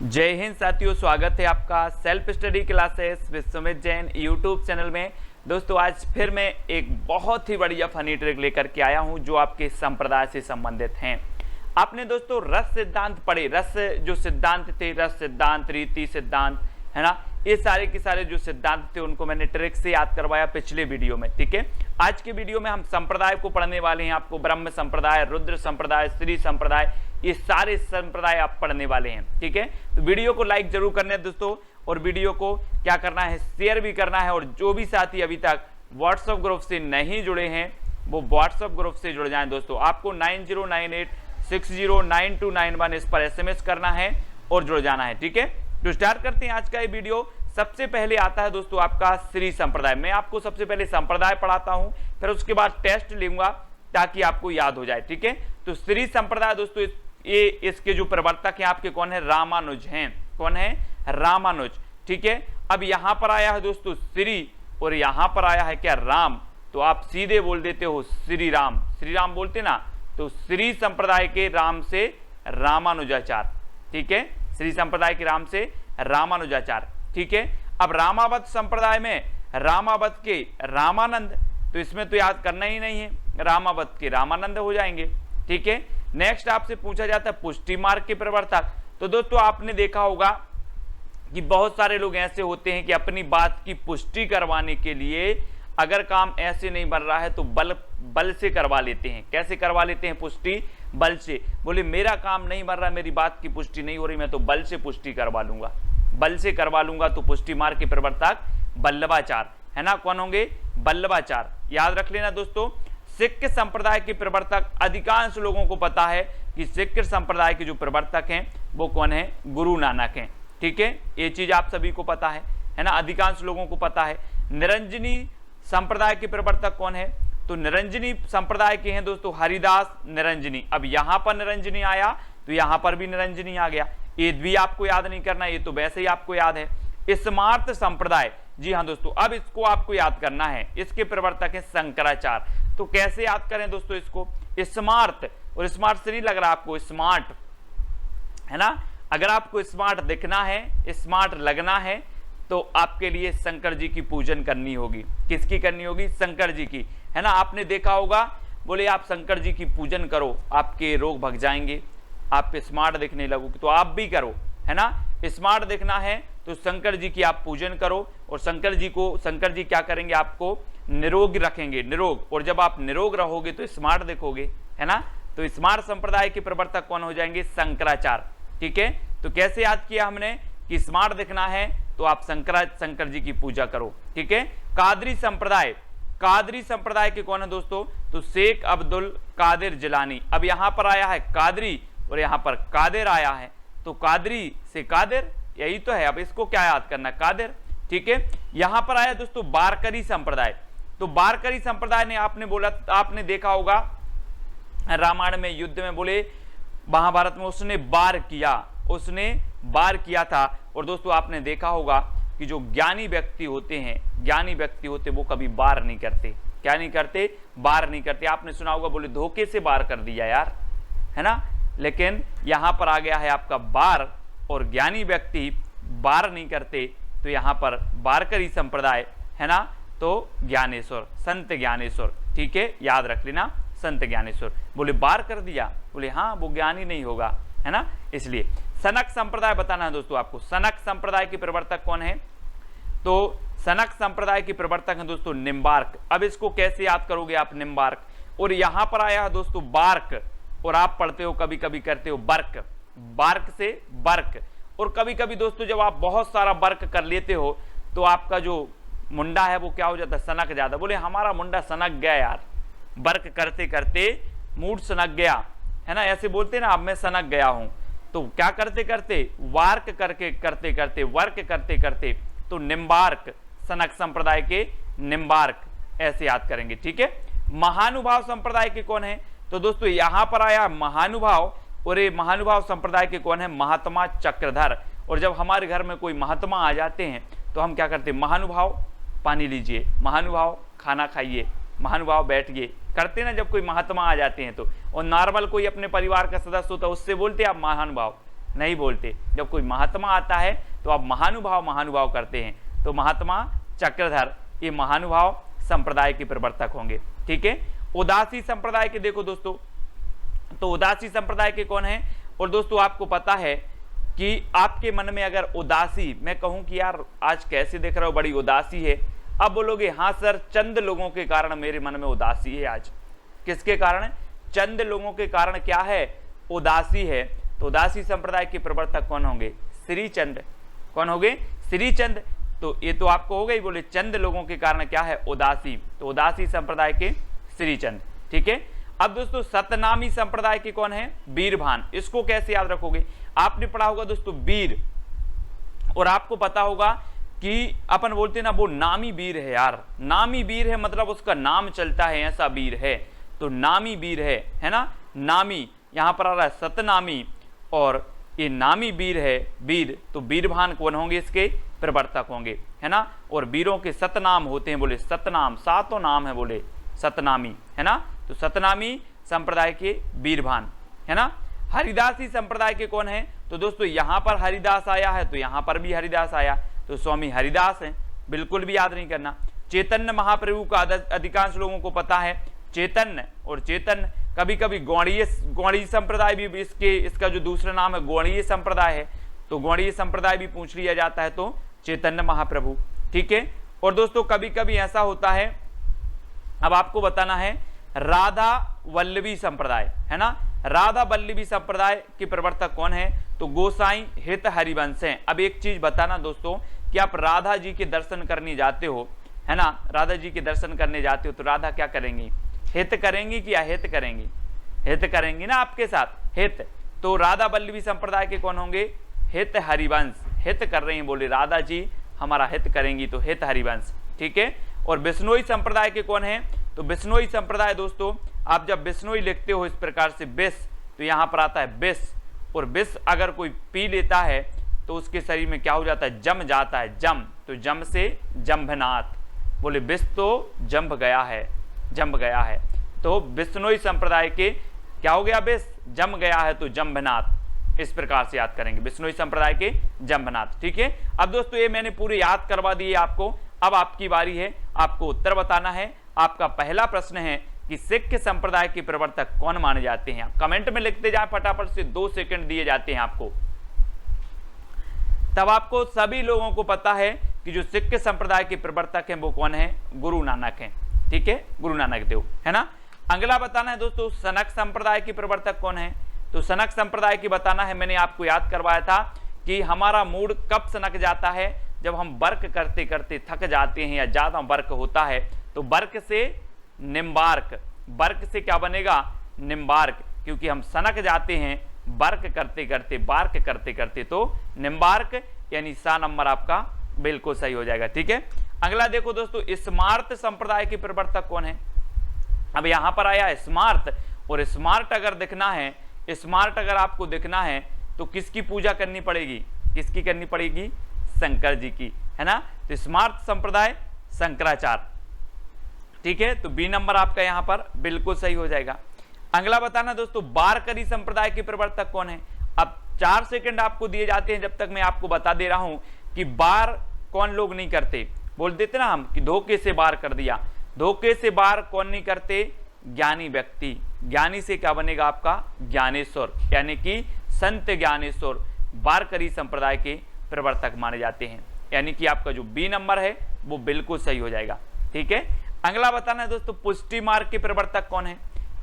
जय हिंद साथियों, स्वागत है आपका self study classes with Sumit Jain YouTube channel में। दोस्तों आज फिर मैं एक बहुत ही बढ़िया फनी ट्रिक लेकर के आया हूं जो आपके संप्रदाय से संबंधित हैं। आपने दोस्तों रस सिद्धांत पढ़े, रस जो सिद्धांत थे, रस सिद्धांत, रीति सिद्धांत, है ना, ये सारे के सारे जो सिद्धांत थे उनको मैंने ट्रिक से याद करवाया पिछले वीडियो में। ठीक है, आज के वीडियो में हम संप्रदाय को पढ़ने वाले हैं। आपको ब्रह्म संप्रदाय, रुद्र संप्रदाय, श्री संप्रदाय, ये सारे संप्रदाय आप पढ़ने वाले हैं। ठीक है, तो वीडियो को लाइक जरूर करना है दोस्तों, और वीडियो को क्या करना है, शेयर भी करना है। और जो भी साथी अभी तक व्हाट्सएप ग्रुप से नहीं जुड़े हैं वो व्हाट्सएप ग्रुप से जुड़ जाएं दोस्तों। आपको 9098609291 इस पर SMS करना है और जुड़ जाना है। ठीक है, तो स्टार्ट करते हैं आज का ये वीडियो। सबसे पहले आता है दोस्तों आपका श्री संप्रदाय। मैं आपको सबसे पहले संप्रदाय पढ़ाता हूं, फिर उसके बाद टेस्ट लूंगा ताकि आपको याद हो जाए। ठीक है, तो श्री संप्रदाय दोस्तों ये इसके जो प्रवर्तक हैं आपके कौन है, रामानुज हैं। कौन है, रामानुज। ठीक है, अब यहां पर आया है दोस्तों श्री और यहां पर आया है क्या, राम। तो आप सीधे बोल देते हो श्री राम, श्री राम बोलते ना, तो श्री संप्रदाय के राम से रामानुजाचार्य। ठीक है, श्री संप्रदाय के राम से रामानुजाचार्य। ठीक है, अब रामावत संप्रदाय में रामावत के रामानंद, तो इसमें तो याद करना ही नहीं है, रामावत के रामानंद हो जाएंगे। ठीक है, नेक्स्ट आपसे पूछा जाता है पुष्टि मार्ग के प्रवर्तक। तो दोस्तों आपने देखा होगा कि बहुत सारे लोग ऐसे होते हैं कि अपनी बात की पुष्टि करवाने के लिए अगर काम ऐसे नहीं बन रहा है तो बल से करवा लेते हैं। कैसे करवा लेते हैं पुष्टि, बल से। बोले मेरा काम नहीं बन रहा, मेरी बात की पुष्टि नहीं हो रही, मैं तो बल से पुष्टि करवा लूंगा, बल से करवा लूंगा। तो पुष्टि मार्ग के प्रवर्तक बल्लभाचार्य है ना। कौन होंगे, बल्लभाचार्य। याद रख लेना दोस्तों। सिख संप्रदाय के प्रवर्तक, अधिकांश लोगों को पता है कि सिख संप्रदाय के जो प्रवर्तक हैं वो कौन है, गुरु नानक हैं। ठीक है, ये चीज आप सभी को पता है ना, अधिकांश लोगों को पता है। निरंजनी संप्रदाय के प्रवर्तक कौन है, तो निरंजनी संप्रदाय के हैं दोस्तों हरिदास निरंजनी। अब यहां पर निरंजनी आया तो यहां पर भी निरंजनी आ गया, ये भी आपको याद नहीं करना, ये तो वैसे ही आपको याद है। स्मार्त संप्रदाय, जी हाँ दोस्तों, अब इसको आपको याद करना है। इसके प्रवर्तक है शंकराचार्य। तो कैसे याद करें दोस्तों इसको, स्मार्ट, और स्मार्ट से नहीं लग रहा आपको, स्मार्ट है ना। अगर आपको स्मार्ट दिखना है, स्मार्ट लगना है, तो आपके लिए शंकर जी की पूजन करनी होगी। किसकी करनी होगी, शंकर जी की, है ना। आपने देखा होगा, बोले आप शंकर जी की पूजन करो आपके रोग भग जाएंगे, आप स्मार्ट दिखने लगोगे, तो आप भी करो, है ना। स्मार्ट दिखना है तो शंकर जी की आप पूजन करो, और शंकर जी क्या करेंगे, आपको निरोग रखेंगे, निरोग। और जब आप निरोग रहोगे तो स्मार्ट दिखोगे, है ना। तो स्मार्ट संप्रदाय के प्रवर्तक कौन हो जाएंगे, शंकराचार्य। ठीक है, तो कैसे याद किया हमने कि स्मार्ट दिखना है तो आप शंकर जी की पूजा करो। ठीक है, कादरी संप्रदाय, कादरी संप्रदाय के कौन है दोस्तों, तो शेख अब्दुल कादिर जिलानी। अब यहां पर आया है कादरी और यहां पर कादिर आया है, तो कादरी से कादिर, यही तो है। अब इसको क्या याद करना, कादिर। ठीक है, यहां पर आया दोस्तों बारकरी संप्रदाय। तो बारकरी संप्रदाय ने आपने बोला, आपने देखा होगा रामायण में युद्ध में, बोले महाभारत में उसने वार किया, उसने वार किया था। और दोस्तों आपने देखा होगा कि जो ज्ञानी व्यक्ति होते हैं, ज्ञानी व्यक्ति होते वो कभी वार नहीं करते। क्या नहीं करते, वार नहीं करते। आपने सुना होगा, बोले धोखे से वार कर दिया यार, है ना। लेकिन यहां पर आ गया है आपका वार, और ज्ञानी व्यक्ति वार नहीं करते, तो यहां पर वारकरी संप्रदाय, है ना। तो ज्ञानेश्वर, संत ज्ञानेश्वर। ठीक है, याद रख लेना, संत ज्ञानेश्वर। बोले वार कर दिया, बोले हाँ वो ज्ञानी नहीं होगा, है ना, इसलिए। सनक संप्रदाय बताना है दोस्तों आपको। सनक संप्रदाय के प्रवर्तक कौन है, तो सनक संप्रदाय के प्रवर्तक हैं दोस्तों निम्बार्क। अब इसको कैसे याद करोगे आप, निम्बार्क। और यहां पर आया है दोस्तों बार्क, और आप पढ़ते हो कभी कभी करते हो बर्क, बार्क से बर्क। और कभी कभी दोस्तों जब आप बहुत सारा बर्क कर लेते हो तो आपका जो मुंडा है वो क्या हो जाता है, सनक जाता। बोले हमारा मुंडा सनक गया यार, बर्क करते करते मूड सनक गया, है ना, ऐसे बोलते ना, अब मैं सनक गया हूं। तो क्या करते करते, वार्क करके करते करते, वर्क करते करते, तो निम्बार्क, सनक संप्रदाय के निम्बार्क, ऐसे याद करेंगे। ठीक है, महानुभाव संप्रदाय के कौन है, तो दोस्तों यहां पर आया महानुभाव, और ये महानुभाव संप्रदाय के कौन है, महात्मा चक्रधर। और जब हमारे घर में कोई महात्मा आ जाते हैं तो हम क्या करते हैं, महानुभाव पानी लीजिए, महानुभाव खाना खाइए, महानुभाव बैठिए, करते ना जब कोई महात्मा आ जाते हैं तो। और नॉर्मल कोई अपने परिवार का सदस्य होता है उससे बोलते आप महानुभाव, नहीं बोलते। जब कोई महात्मा आता है तो आप महानुभाव महानुभाव करते हैं। तो महात्मा चक्रधर ये महानुभाव संप्रदाय के प्रवर्तक होंगे। ठीक है, उदासी संप्रदाय के देखो दोस्तों, तो उदासी संप्रदाय के कौन है? और दोस्तों आपको पता है कि आपके मन में अगर उदासी, मैं कहूं कि यार आज कैसे देख रहा हो बड़ी उदासी है, अब बोलोगे हाँ सर चंद लोगों के कारण मेरे मन में उदासी है आज। किसके कारण? चंद लोगों के कारण क्या है? उदासी है। तो उदासी संप्रदाय के प्रवर्तक कौन होंगे? श्रीचंद। कौन होंगे? श्रीचंद। तो ये तो आपको हो गई, बोले चंद लोगों के कारण क्या है? उदासी। तो उदासी संप्रदाय के श्रीचंद। ठीक है, अब दोस्तों सतनामी संप्रदाय के कौन है? वीरभान। इसको कैसे याद रखोगे? आपने पढ़ा होगा दोस्तों वीर, और आपको पता होगा कि अपन बोलते ना वो नामी वीर है यार, नामी वीर है मतलब उसका नाम चलता है, ऐसा वीर है। तो नामी वीर है ना, नामी यहां पर आ रहा है सतनामी, और ये नामी वीर है वीर। तो वीरभान कौन होंगे? इसके प्रवर्तक होंगे, है ना। और वीरों के सतनाम होते हैं, बोले सतनाम, सातों नाम है बोले सतनामी, है ना। तो सतनामी संप्रदाय के वीरभान, है ना। हरिदासी संप्रदाय के कौन है? तो दोस्तों यहां पर हरिदास आया है तो यहां पर भी हरिदास आया, तो स्वामी हरिदास हैं, बिल्कुल भी याद नहीं करना। चैतन्य महाप्रभु का अधिकांश लोगों को पता है चैतन्य, और चैतन्य कभी कभी गौड़ीय संप्रदाय भी इसका जो दूसरा नाम है गौड़ीय संप्रदाय है, तो गौड़ीय संप्रदाय भी पूछ लिया जाता है तो चैतन्य महाप्रभु। ठीक है, और दोस्तों कभी कभी ऐसा होता है, अब आपको बताना है राधा वल्लभी संप्रदाय, है ना। राधा वल्लभी संप्रदाय के प्रवर्तक कौन है? तो गोसाई हित हरिवंश हैं। अब एक चीज बताना दोस्तों कि आप राधा जी के दर्शन करने जाते हो, है ना, राधा जी के दर्शन करने जाते हो तो राधा क्या करेंगी? हित करेंगी कि अहित करेंगी? हित करेंगी ना आपके साथ, हित। तो राधा वल्लभी संप्रदाय के कौन होंगे? हित हरिवंश, हित कर रही हैं, बोले राधा जी हमारा हित करेंगी, तो हित हरिवंश। ठीक है, और बिश्नोई संप्रदाय के कौन है? तो बिश्नोई संप्रदाय दोस्तों आप जब बिश्नोई लिखते हो इस प्रकार से बिस, तो यहां पर आता है बिस, और बिस अगर कोई पी लेता है तो उसके शरीर में क्या हो जाता है? जम जाता है, जम। तो जम से जंभनाथ, बोले बिस तो जंभ गया है, जंभ गया है। तो बिश्नोई संप्रदाय के क्या हो गया? बिस जम गया है तो जंभनाथ, इस प्रकार से याद करेंगे, बिश्नोई संप्रदाय के जंभनाथ। ठीक है, अब दोस्तों ये मैंने पूरे याद करवा दिए आपको। अब आपकी बारी है, आपको उत्तर बताना है। आपका पहला प्रश्न है कि सिख संप्रदाय के प्रवर्तक कौन माने जाते हैं? आप कमेंट में लिखते जाए फटाफट से, 2 सेकंड दिए जाते हैं आपको, तब आपको सभी लोगों को पता है कि जो सिख संप्रदाय के प्रवर्तक हैं वो कौन है? गुरु नानक हैं। ठीक है, गुरु नानक देव, है ना। अगला बताना है दोस्तों सनक संप्रदाय के प्रवर्तक कौन है? तो सनक संप्रदाय की बताना है। मैंने आपको याद करवाया था कि हमारा मूड कब सनक जाता है? जब हम वर्क करते करते थक जाते हैं या ज्यादा वर्क होता है, तो वर्क से निम्बार्क, वर्क से क्या बनेगा? निम्बार्क, क्योंकि हम सनक जाते हैं वर्क करते करते, बार्क करते करते, तो निम्बार्क यानी सा नंबर आपका बिल्कुल सही हो जाएगा। ठीक है, अगला देखो दोस्तों स्मार्त संप्रदाय के प्रवर्तक कौन है? अब यहां पर आया स्मार्त, और स्मार्ट अगर दिखना है, स्मार्ट अगर आपको दिखना है तो किसकी पूजा करनी पड़ेगी? किसकी करनी पड़ेगी? शंकर जी की, है ना। तो स्मार्त संप्रदाय शंकराचार्य। ठीक है, तो बी नंबर आपका यहां पर बिल्कुल सही हो जाएगा। अगला बताना दोस्तों बारकरी संप्रदाय के प्रवर्तक कौन है? अब 4 सेकंड आपको दिए जाते हैं, जब तक मैं आपको बता दे रहा हूं कि बार कौन लोग नहीं करते। बोल देते ना हम कि धोखे से बार कर दिया, धोखे से बार कौन नहीं करते? ज्ञानी व्यक्ति। ज्ञानी से क्या बनेगा आपका? ज्ञानेश्वर, यानी कि संत ज्ञानेश्वर बारकरी संप्रदाय के प्रवर्तक माने जाते हैं, यानी कि आपका जो बी नंबर है वो बिल्कुल सही हो जाएगा। ठीक है, अगला बताना है दोस्तों पुष्टि मार्ग के प्रवर्तक कौन है?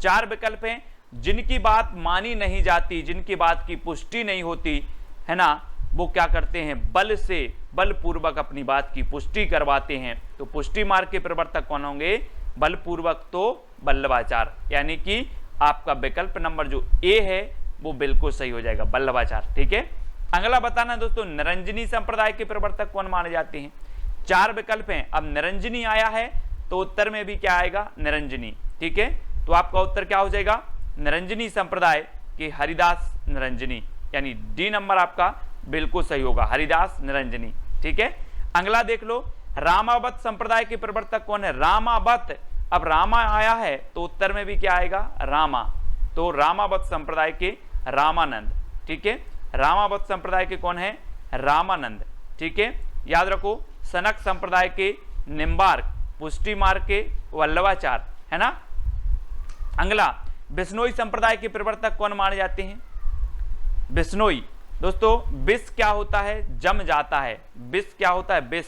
4 विकल्प हैं। जिनकी बात मानी नहीं जाती, जिनकी बात की पुष्टि नहीं होती, है ना, वो क्या करते हैं? बल से, बलपूर्वक अपनी बात की पुष्टि करवाते हैं। तो पुष्टि मार्ग के प्रवर्तक कौन होंगे? बलपूर्वक तो वल्लभाचार्य, यानी कि आपका विकल्प नंबर जो ए है वो बिल्कुल सही हो जाएगा, वल्लभाचार्य। ठीक है, अगला बताना दोस्तों निरंजनी संप्रदाय के प्रवर्तक कौन माने जाते हैं? 4 विकल्प हैं। अब निरंजनी आया है तो उत्तर में भी क्या आएगा? निरंजनी। ठीक है, तो आपका उत्तर क्या हो जाएगा? निरंजनी संप्रदाय के हरिदास निरंजनी, यानी डी नंबर आपका बिल्कुल सही होगा, हरिदास निरंजनी। ठीक है, अगला देख लो रामावत संप्रदाय के प्रवर्तक कौन है? रामावत। अब रामा आया है तो उत्तर में भी क्या आएगा? रामा। तो रामावत संप्रदाय के रामानंद। ठीक है, रामावत संप्रदाय के कौन है? रामानंद। ठीक है, याद रखो। सनक संप्रदाय के निम्बार्क, पुष्टि मार्ग के वल्लभाचार्य, है ना। अगला, बिश्नोई संप्रदाय के प्रवर्तक कौन माने जाते हैं? बिश्नोई। दोस्तों बिस क्या होता है? जम जाता है। बिस क्या होता है? बिस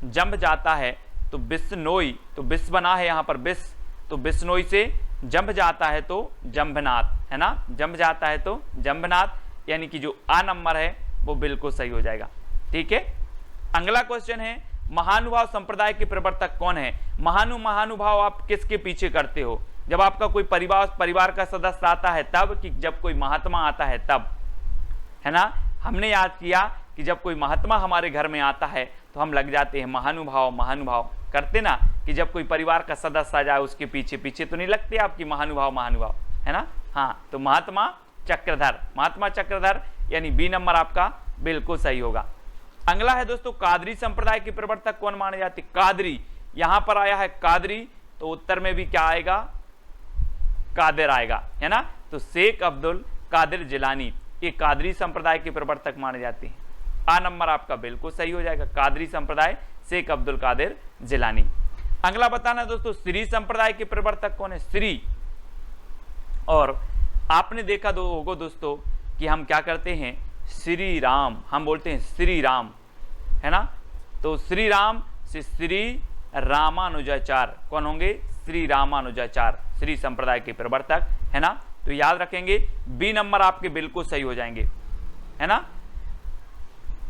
जम जाता है, तो बिश्नोई, तो बिस बना है यहाँ पर बिस, तो बिश्नोई से जंभ जाता है तो जंभनाथ, है ना। जंभ जाता है तो जंभनाथ, यानी कि जो आ नंबर है वो बिल्कुल सही हो जाएगा। ठीक है, अगला क्वेश्चन है, महानुभाव संप्रदाय के प्रवर्तक कौन है? महानुभाव आप किसके पीछे करते हो? जब आपका कोई परिवार का सदस्य आता है तब, कि जब कोई महात्मा आता है तब, है ना। हमने याद किया कि जब कोई महात्मा हमारे घर में आता है तो हम लग जाते हैं महानुभाव करते ना, कि जब कोई परिवार का सदस्य आ जाए उसके पीछे पीछे तो नहीं लगते आपकी महानुभाव, है ना। हाँ, तो महात्मा चक्रधर, यानी बी नंबर आपका बिल्कुल सही होगा। अगला है दोस्तों, कादरी संप्रदाय के प्रवर्तक कौन माने जाते? कादरी, यहां पर आया है कादरी, तो उत्तर में भी क्या आएगा? कादिर आएगा, है ना। तो शेख अब्दुल कादिर जिलानी, ये कादरी संप्रदाय के प्रवर्तक माने जाते हैं। आ नंबर आपका बिल्कुल सही हो जाएगा। कादरी संप्रदाय, शेख अब्दुल कादिर जिलानी। अगला बताना दोस्तों, श्री संप्रदाय के प्रवर्तक कौन है? श्री। और आपने देखा होगा दोस्तों कि हम क्या करते हैं? श्री राम, हम बोलते हैं श्री राम, है ना। तो श्री राम से श्री रामानुजाचार्य कौन होंगे? श्री रामानुजाचार्य, श्री संप्रदाय के प्रवर्तक, है ना। तो याद रखेंगे, बी नंबर आपके बिल्कुल सही हो जाएंगे, है ना।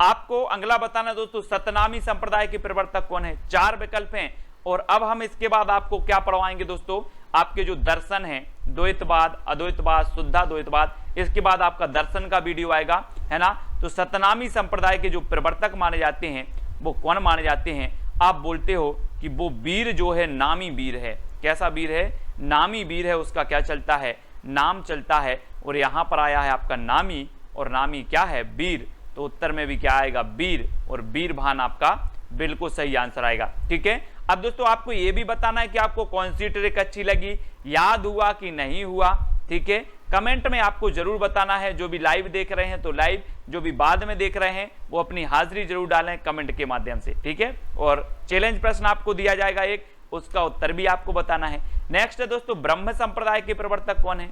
आपको अगला बताना दोस्तों, सतनामी संप्रदाय के प्रवर्तक कौन है? 4 विकल्प हैं। और अब हम इसके बाद आपको क्या पढ़वाएंगे दोस्तों? आपके जो दर्शन है, द्वैतवाद, अद्वैतवाद, शुद्धाद्वैतवाद, इसके बाद आपका दर्शन का वीडियो आएगा, है ना। तो सतनामी संप्रदाय के जो प्रवर्तक माने जाते हैं वो कौन माने जाते हैं? आप बोलते हो कि वो वीर जो है नामी वीर है। कैसा वीर है? नामी वीर है, उसका क्या चलता है? नाम चलता है। और यहां पर आया है आपका नामी, और नामी क्या है? वीर। तो उत्तर में भी क्या आएगा? वीर, और वीर भान आपका बिल्कुल सही आंसर आएगा। ठीक है, अब दोस्तों आपको यह भी बताना है कि आपको कौन सी ट्रिक अच्छी लगी, याद हुआ कि नहीं हुआ। ठीक है, कमेंट में आपको जरूर बताना है। जो भी लाइव देख रहे हैं तो लाइव, जो भी बाद में देख रहे हैं वो अपनी हाजिरी जरूर डालें कमेंट के माध्यम से। ठीक है, और चैलेंज प्रश्न आपको दिया जाएगा एक, उसका उत्तर भी आपको बताना है। नेक्स्ट है दोस्तों, ब्रह्म संप्रदाय के प्रवर्तक कौन है?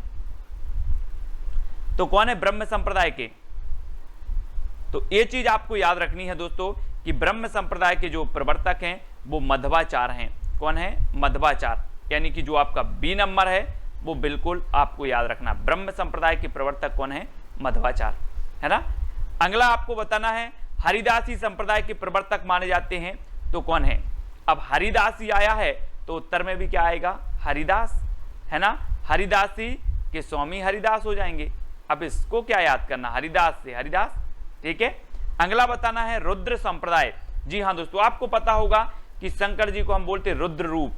तो कौन है ब्रह्म संप्रदाय के? तो ये चीज आपको याद रखनी है दोस्तों कि ब्रह्म संप्रदाय के जो प्रवर्तक हैं वो मध्वाचार्य हैं। कौन है? मध्वाचार्य, यानी कि जो आपका बी नंबर है वो बिल्कुल आपको याद रखना। ब्रह्म संप्रदाय के प्रवर्तक कौन है? मध्वाचार्य, है ना। अगला आपको बताना है, हरिदासी संप्रदाय के प्रवर्तक माने जाते हैं तो कौन है? अब हरिदासी आया है तो उत्तर में भी क्या आएगा? हरिदास, है ना। हरिदासी के स्वामी हरिदास हो जाएंगे। अब इसको क्या याद करना? हरिदास से हरिदास। ठीक है, अगला बताना है रुद्र संप्रदाय। जी हाँ दोस्तों, आपको पता होगा कि शंकर जी को हम बोलते रुद्र रूप,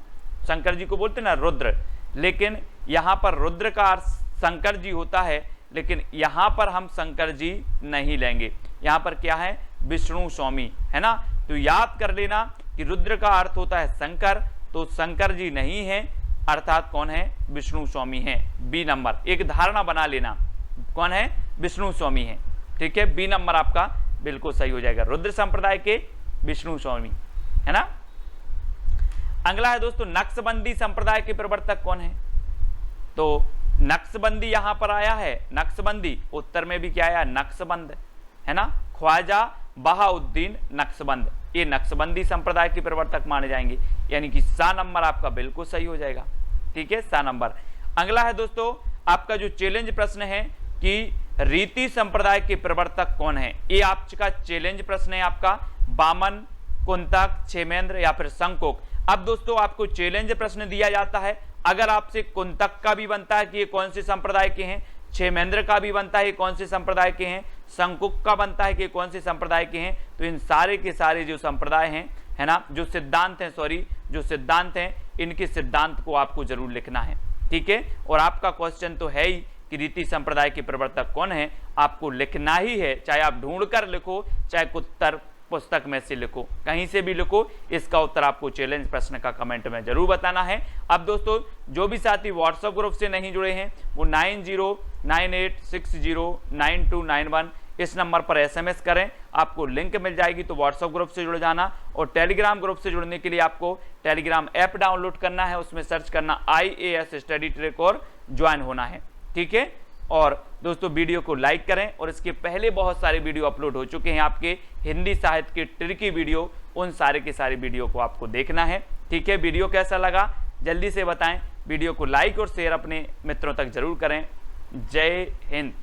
शंकर जी को बोलते ना रुद्र, लेकिन यहां पर रुद्र का अर्थ शंकर जी होता है, लेकिन यहां पर हम शंकर जी नहीं लेंगे। यहां पर क्या है? विष्णु स्वामी, है ना। तो याद कर लेना कि रुद्र का अर्थ होता है शंकर, तो शंकर जी नहीं है, अर्थात कौन है? विष्णु स्वामी है। बी नंबर, एक धारणा बना लेना, कौन है? विष्णु स्वामी है। ठीक है, बी नंबर आपका बिल्कुल सही हो जाएगा। रुद्र संप्रदाय के विष्णु स्वामी, है ना। अगला है दोस्तों, नक्शबंदी संप्रदाय के प्रवर्तक कौन है? तो नक्शबंदी यहां पर आया है, नक्शबंदी, उत्तर में भी क्या आया? नक्शबंद, है ना। ख्वाजा बहाउद्दीन नक्शबंद, ये नक्शबंदी संप्रदाय के प्रवर्तक माने जाएंगे, यानी कि सा नंबर आपका बिल्कुल सही हो जाएगा। ठीक है, सा नंबर। अगला है दोस्तों आपका जो चैलेंज प्रश्न है कि रीति संप्रदाय के प्रवर्तक कौन है? ये आपका चैलेंज प्रश्न है आपका। बामन, कुंतक, क्षेमेंद्र या फिर शंकुक। अब दोस्तों आपको चैलेंज प्रश्न दिया जाता है, अगर आपसे कुंतक का भी बनता है कि ये कौन से संप्रदाय के हैं, क्षेमेंद्र का भी बनता है ये कौन से संप्रदाय के हैं, शंकुक का बनता है कि कौन से संप्रदाय के हैं, तो इन सारे के सारे जो संप्रदाय हैं, है ना, जो सिद्धांत हैं, जो सिद्धांत हैं, इनके सिद्धांत को आपको जरूर लिखना है। ठीक है, और आपका क्वेश्चन तो है ही कि रीति संप्रदाय के प्रवर्तक कौन है, आपको लिखना ही है, चाहे आप ढूंढ कर लिखो, चाहे उत्तर पुस्तक में से लिखो, कहीं से भी लिखो, इसका उत्तर आपको चैलेंज प्रश्न का कमेंट में जरूर बताना है। अब दोस्तों जो भी साथी व्हाट्सएप ग्रुप से नहीं जुड़े हैं वो 9098609291 इस नंबर पर SMS करें, आपको लिंक मिल जाएगी, तो व्हाट्सएप ग्रुप से जुड़ जाना। और टेलीग्राम ग्रुप से जुड़ने के लिए आपको टेलीग्राम ऐप डाउनलोड करना है, उसमें सर्च करना IAS स्टडी ट्रैक और ज्वाइन होना है, ठीक है। और दोस्तों वीडियो को लाइक करें, और इसके पहले बहुत सारे वीडियो अपलोड हो चुके हैं आपके हिंदी साहित्य के ट्रिकी वीडियो, उन सारे के सारे वीडियो को आपको देखना है, ठीक है। वीडियो कैसा लगा जल्दी से बताएं, वीडियो को लाइक और शेयर अपने मित्रों तक जरूर करें। जय हिंद।